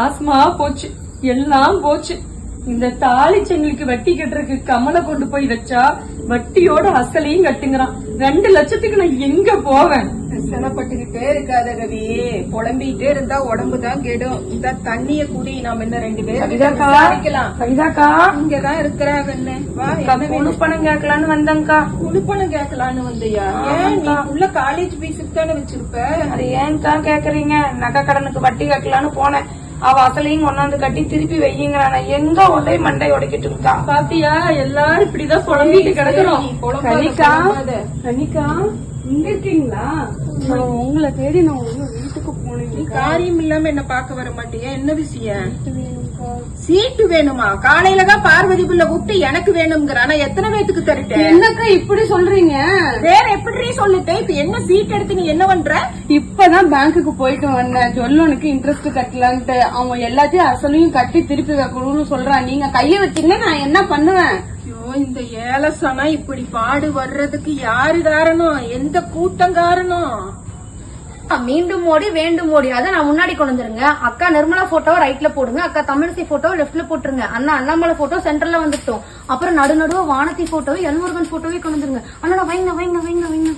Asthma போச்சு, எல்லாம் போச்சு. இந்த தாலி செங்களுக்கு வட்டி கட்டுறதுக்கு கமலை கொண்டு போய் வச்சா வட்டியோட அசலையும் கட்டுங்கிறான். 2 லட்சத்துக்கு நான் எங்க போவேன்? சிரமப்பட்டுக்கிட்டே இருக்காத ரவி, புலம்பிட்டே இருந்தா உடம்புதான் கெடும். இந்த தண்ணிய குடி, நாம என்ன 2 பேரும் விசாரிக்கலாம். கவிதாக்கா இங்கதான் இருக்கிறாங்கன்னு வா. முழு பணம் கேட்கலான்னு வந்தேங்க்கா. குழுப்பணம் கேட்கலான்னு வந்தியா? ஏன் நீ உள்ள காலேஜ் பீஸுக்கு தானே வச்சிருப்ப? அது ஏன்க்கா கேக்குறீங்க? நகை கடனுக்கு வட்டி கட்டலான்னு போனேன். அவ அசலையும் கொண்டாந்து கட்டி திருப்பி வையுங்கிறான. எங்க ஒரே மண்டை உடைக்கட்டும்க்கா. பாத்தியா, எல்லாரும் இப்படிதான் புலம்பிட்டு கிடக்குறோம். கனிக்கா, கனிக்கா இங்க இருக்கீங்களா? உங்களை தேடி நான் உங்க வீட்டுக்கு போனேன். காரியம் இல்லாம என்ன பாக்க வர மாட்டியா? என்ன விஷயம்? சீட்டு வேணுமா? காலையிலதான் பார்வதி புள்ள கூப்பிட்டு எனக்கு வேணும்ங்கிறானா. எத்தனை பேத்துக்கு தருட்டேன்? என்னக்கா இப்படி சொல்றீங்க? வேற எப்படி சொல்லிட்டேன்? இப்ப என்ன சீட் எடுத்து நீ என்ன பண்ற? இப்பதான் பேங்க்குக்கு போயிட்டு வந்தேன். ஜொல்லோனுக்கு இன்ட்ரெஸ்ட் கட்டலான்ட்டு. அவங்க எல்லாத்தையும் அசலையும் கட்டி திருப்பி வைக்கணும்னு சொல்றான். நீங்க கைய வச்சீங்கன்னா நான் என்ன பண்ணுவேன்? ஐயோ, இந்த ஏலசனா இப்படி பாடு வர்றதுக்கு யாரு காரணம்? எந்த கூட்டம் காரணம்? மீண்டும் மோடி வேண்டும் மோடி. அதை நான் முன்னாடி கொண்டு வந்துருங்க. அக்கா நிர்மலா போட்டோவை ரைட்ல போடுங்க, அக்கா தமிழிசை போட்டோவை லெப்ட்ல போட்டுருங்க, அண்ணா அண்ணாமலை போட்டோ சென்டர்ல வந்துட்டோம், அப்புறம் நடுநடுவ வானதி போட்டோவை எல்முருகன் போட்டோவை கொண்டு வந்துருங்க. அண்ணா வைங்க வைங்க வைங்க வைங்க.